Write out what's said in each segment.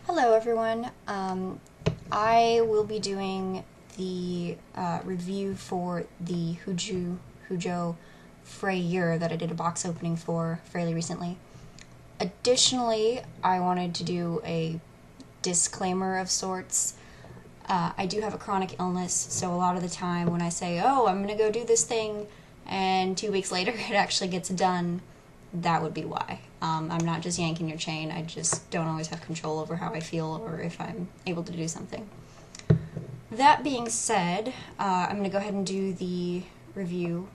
Hello everyone. I will be doing the review for the Hujoo Freyr that I did a box opening for fairly recently. Additionally, I wanted to do a disclaimer of sorts. I do have a chronic illness, so a lot of the time when I say, oh, I'm going to go do this thing, and 2 weeks later it actually gets done, that would be why. I'm not just yanking your chain, I just don't always have control over how I feel or if I'm able to do something. That being said, I'm going to go ahead and do the review.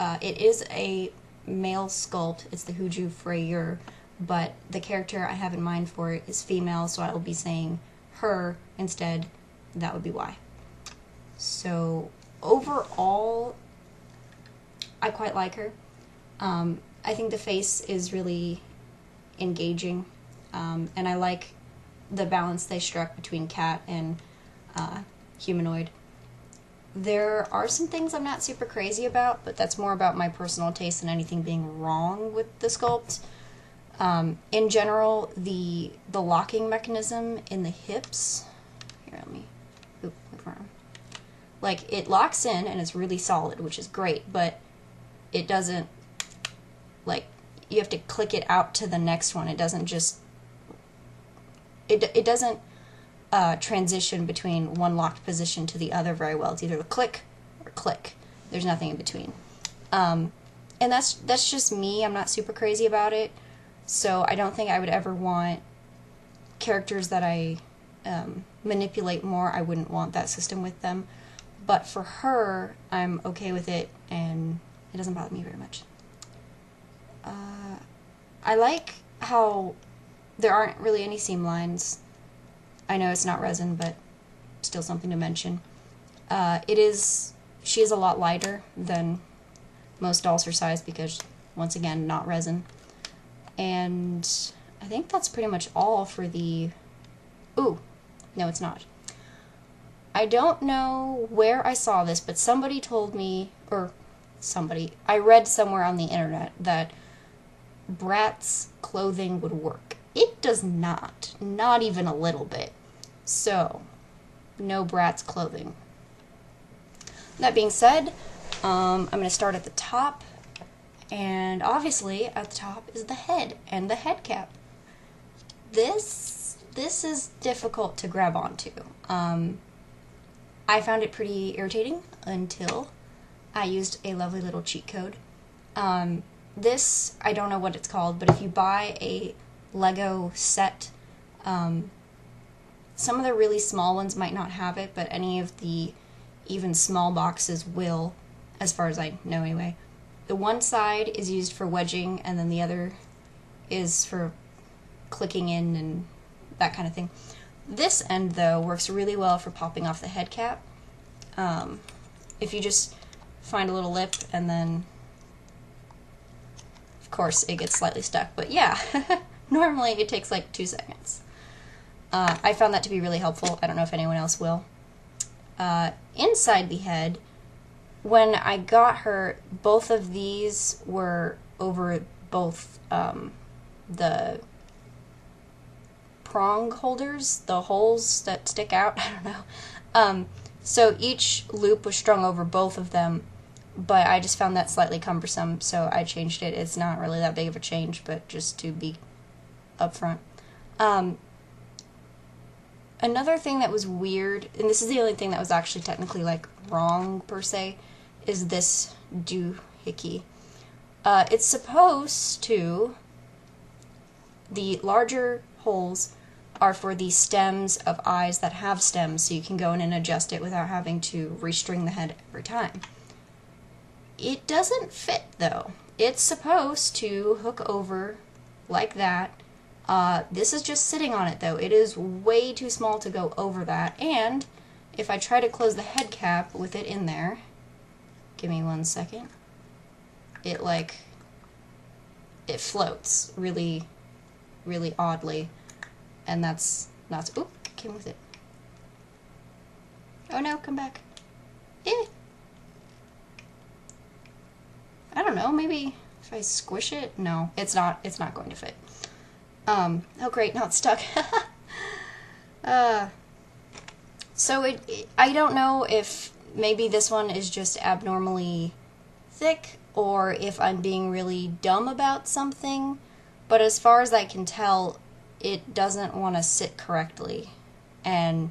It is a male sculpt, it's the Hujoo Freyr, but the character I have in mind for it is female, so I will be saying her instead. That would be why. So overall, I quite like her. I think the face is really engaging, and I like the balance they struck between cat and humanoid. There are some things I'm not super crazy about, but that's more about my personal taste than anything being wrong with the sculpt. In general, the locking mechanism in the hips, here, let me, like, it locks in and it's really solid, which is great, but it doesn't, like, you have to click it out to the next one. It doesn't just, it doesn't transition between one locked position to the other very well. It's either the click or click. There's nothing in between. And that's just me. I'm not super crazy about it. So I don't think I would ever want characters that I manipulate more. I wouldn't want that system with them. But for her, I'm okay with it, and it doesn't bother me very much. I like how there aren't really any seam lines. I know it's not resin, but still something to mention. She is a lot lighter than most dolls her size because, once again, not resin. And I think that's pretty much all for the... Ooh, no it's not. I don't know where I saw this, but somebody told me, I read somewhere on the internet that Bratz clothing would work. It does not even a little bit. So, no Bratz clothing. That being said, I'm going to start at the top, and obviously at the top is the head and the head cap. This is difficult to grab onto. I found it pretty irritating until I used a lovely little cheat code. This, I don't know what it's called, but if you buy a Lego set, some of the really small ones might not have it, but any of the even small boxes will, as far as I know anyway. The one side is used for wedging, and then the other is for clicking in and that kind of thing. This end, though, works really well for popping off the head cap. If you just find a little lip and then... Of course, it gets slightly stuck, but yeah, normally it takes like 2 seconds. I found that to be really helpful. I don't know if anyone else will. Inside the head, when I got her, both of these were over both the prong holders, the holes that stick out, I don't know. So each loop was strung over both of them, but I just found that slightly cumbersome, so I changed it. It's not really that big of a change, but just to be upfront. Another thing that was weird, and this is the only thing that was actually technically, like, wrong, per se, is this doohickey. It's supposed to... The larger holes are for the stems of eyes that have stems, so you can go in and adjust it without having to restring the head every time. It doesn't fit, though. It's supposed to hook over like that. This is just sitting on it, though. It is way too small to go over that, and if I try to close the head cap with it in there, give me 1 second, it floats really, really oddly, and that's not... Oop, came with it. Oh no, come back. Eh. I don't know, maybe if I squish it? No, it's not going to fit. Oh great, now it's stuck. So I don't know if maybe this one is just abnormally thick or if I'm being really dumb about something, but as far as I can tell, it doesn't want to sit correctly, and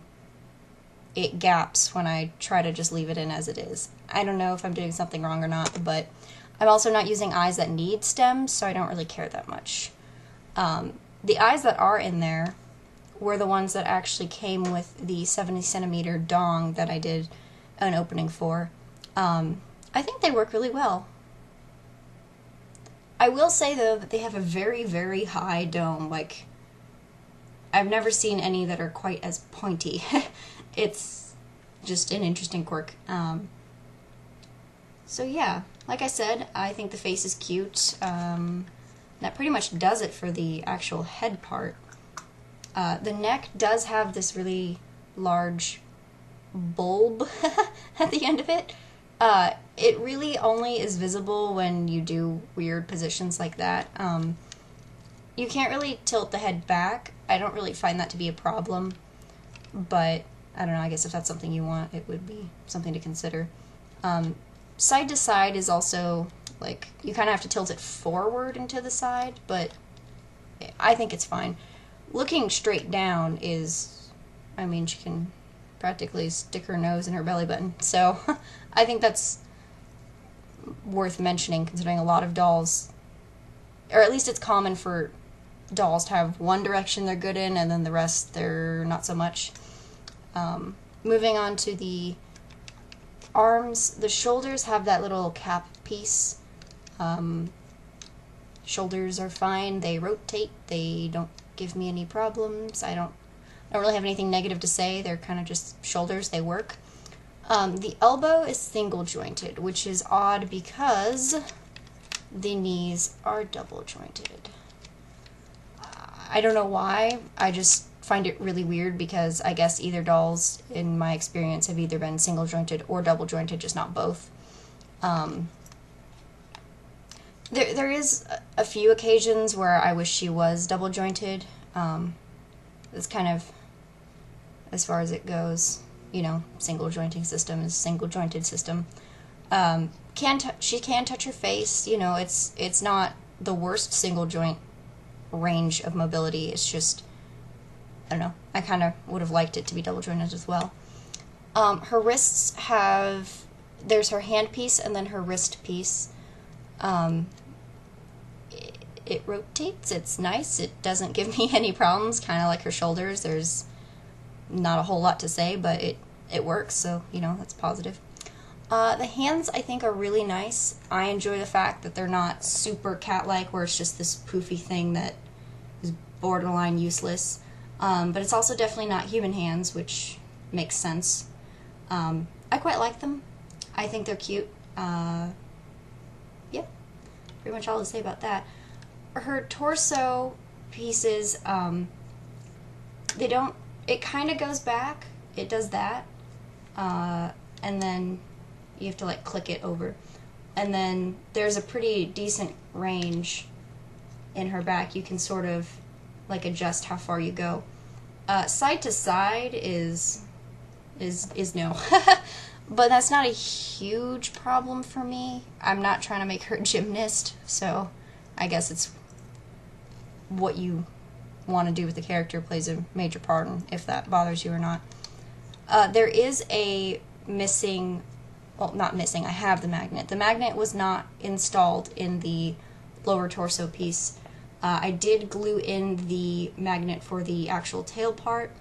it gaps when I try to just leave it in as it is. I don't know if I'm doing something wrong or not, but I'm also not using eyes that need stems, so I don't really care that much. The eyes that are in there were the ones that actually came with the 70 centimeter dong that I did an opening for. I think they work really well. I will say, though, that they have a very, very high dome. Like, I've never seen any that are quite as pointy. It's just an interesting quirk. So yeah, like I said, I think the face is cute. That pretty much does it for the actual head part. The neck does have this really large bulb at the end of it. It really only is visible when you do weird positions like that. You can't really tilt the head back. I don't really find that to be a problem, but I don't know, I guess if that's something you want, it would be something to consider. Side to side is also, like, you kind of have to tilt it forward and to the side, but I think it's fine. Looking straight down is, I mean, she can practically stick her nose in her belly button, so I think that's worth mentioning, considering a lot of dolls, or at least it's common for dolls to have one direction they're good in and then the rest they're not so much. Moving on to the arms, the shoulders have that little cap piece. Shoulders are fine, they rotate, they don't give me any problems. I don't really have anything negative to say, they're kind of just shoulders, they work. The elbow is single jointed, which is odd because the knees are double jointed. I don't know why, I just find it really weird because I guess either dolls, in my experience, have either been single jointed or double jointed, just not both. There is a few occasions where I wish she was double jointed. It's kind of, as far as it goes, you know, single jointing system is single jointed system. She can touch her face, you know, it's not the worst single joint range of mobility, it's just, I don't know, I kind of would have liked it to be double jointed as well. Her wrists have, there's her hand piece and then her wrist piece. It rotates, it's nice, it doesn't give me any problems, kind of like her shoulders. There's not a whole lot to say, but it works, so, you know, that's positive. The hands, I think, are really nice. I enjoy the fact that they're not super cat-like, where it's just this poofy thing that is borderline useless. But it's also definitely not human hands, which makes sense. I quite like them. I think they're cute. Yeah, pretty much all to say about that. Her torso pieces, they don't, it kind of goes back, it does that, and then you have to like click it over, and then there's a pretty decent range in her back. You can sort of like adjust how far you go. Side to side is no. But that's not a huge problem for me. I'm not trying to make her a gymnast, so I guess it's what you want to do with the character plays a major part in if that bothers you or not. There is a missing, well, not missing, I have the magnet. The magnet was not installed in the lower torso piece. I did glue in the magnet for the actual tail part,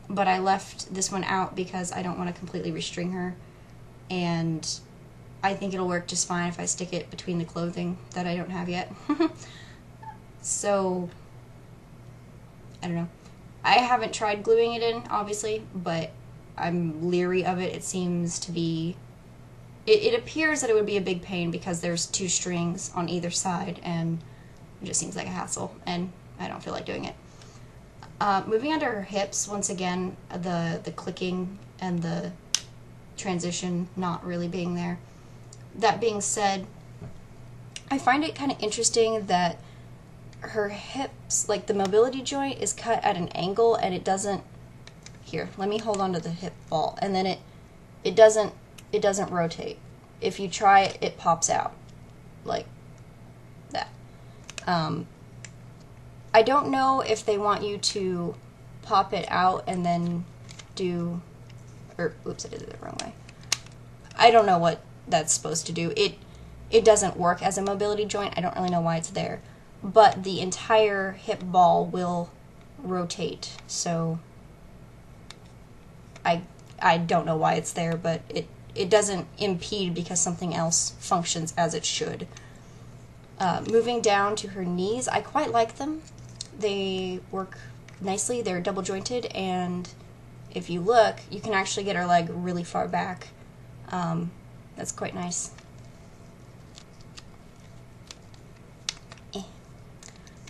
but I left this one out because I don't want to completely restring her, and I think it'll work just fine if I stick it between the clothing that I don't have yet. So, I don't know. I haven't tried gluing it in, obviously, but I'm leery of it. It seems to be... It appears that it would be a big pain because there's 2 strings on either side, and it just seems like a hassle, and I don't feel like doing it. Moving on to her hips, once again, the clicking and the transition not really being there. That being said, I find it kind of interesting that her hips, like the mobility joint, is cut at an angle and it doesn't here, let me hold on to the hip ball, and then it doesn't rotate. If you try it, it pops out like that. I don't know if they want you to pop it out and then do, or oops, I did it the wrong way. I don't know what that's supposed to do. It doesn't work as a mobility joint. I don't really know why it's there, but the entire hip ball will rotate. So I don't know why it's there, but it doesn't impede because something else functions as it should. Moving down to her knees, I quite like them. They work nicely. They're double jointed, and if you look, you can actually get her leg really far back. That's quite nice.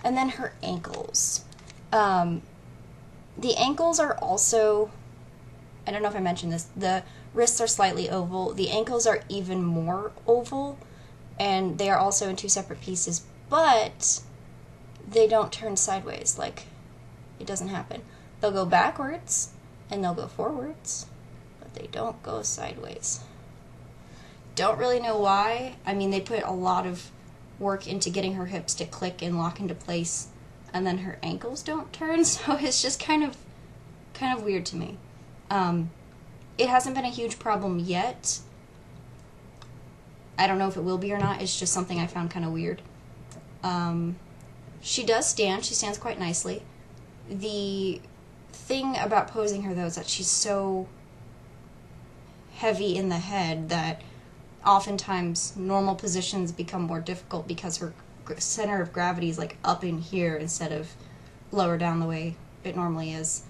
And then her ankles. The ankles are also, I don't know if I mentioned this, the wrists are slightly oval. The ankles are even more oval, and they are also in two separate pieces, but they don't turn sideways. Like, it doesn't happen. They'll go backwards, and they'll go forwards, but they don't go sideways. Don't really know why. I mean, they put a lot of work into getting her hips to click and lock into place, and then her ankles don't turn, so it's just kind of weird to me. It hasn't been a huge problem yet. I don't know if it will be or not. It's just something I found kind of weird. She does stand. She stands quite nicely. The thing about posing her, though, is that she's so heavy in the head that oftentimes normal positions become more difficult because her center of gravity is like up in here instead of lower down the way it normally is.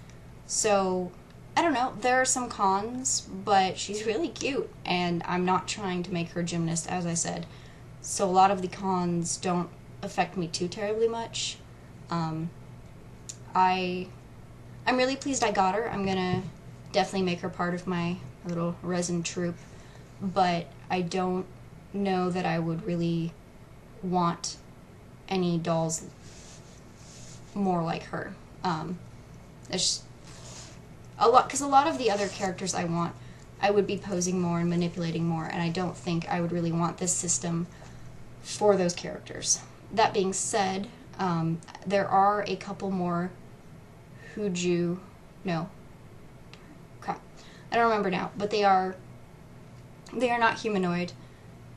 So, I don't know, there are some cons, but she's really cute, and I'm not trying to make her a gymnast, as I said. So a lot of the cons don't affect me too terribly much. I'm really pleased I got her. I'm gonna definitely make her part of my little resin troupe, but I don't know that I would really want any dolls more like her. There's a lot, because a lot of the other characters I want, I would be posing more and manipulating more, and I don't think I would really want this system for those characters. That being said, there are a couple more Hujoo, no, crap, I don't remember now, but they are not humanoid,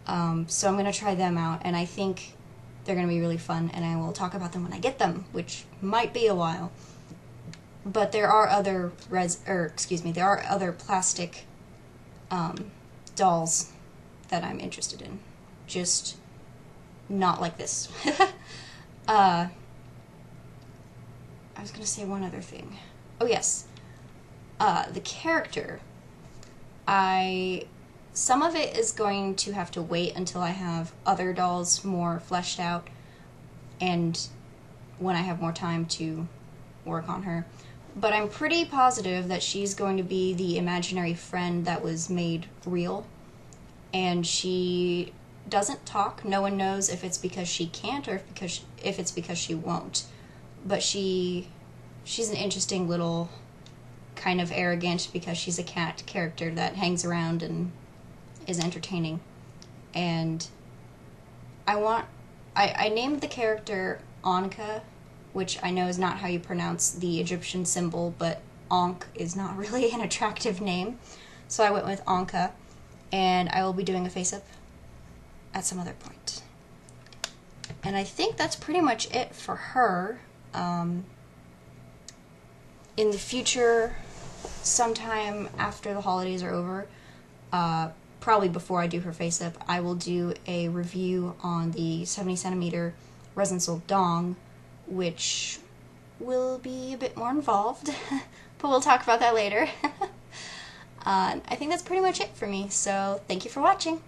so I'm going to try them out, and I think they're going to be really fun, and I will talk about them when I get them, which might be a while. But there are other there are other plastic dolls that I'm interested in, just not like this. I was going to say one other thing. Oh yes, the character. Some of it is going to have to wait until I have other dolls more fleshed out, and when I have more time to work on her. But I'm pretty positive that she's going to be the imaginary friend that was made real. And she doesn't talk. No one knows if it's because she can't or if it's because she won't. But she's an interesting little, kind of arrogant, because she's a cat character that hangs around and is entertaining. And I named the character Anka, which I know is not how you pronounce the Egyptian symbol, but Ankh is not really an attractive name. So I went with Anka, and I will be doing a face-up at some other point. And I think that's pretty much it for her. In the future, sometime after the holidays are over, probably before I do her face-up, I will do a review on the 70cm resin sold dong, which will be a bit more involved, but we'll talk about that later. I think that's pretty much it for me, so thank you for watching.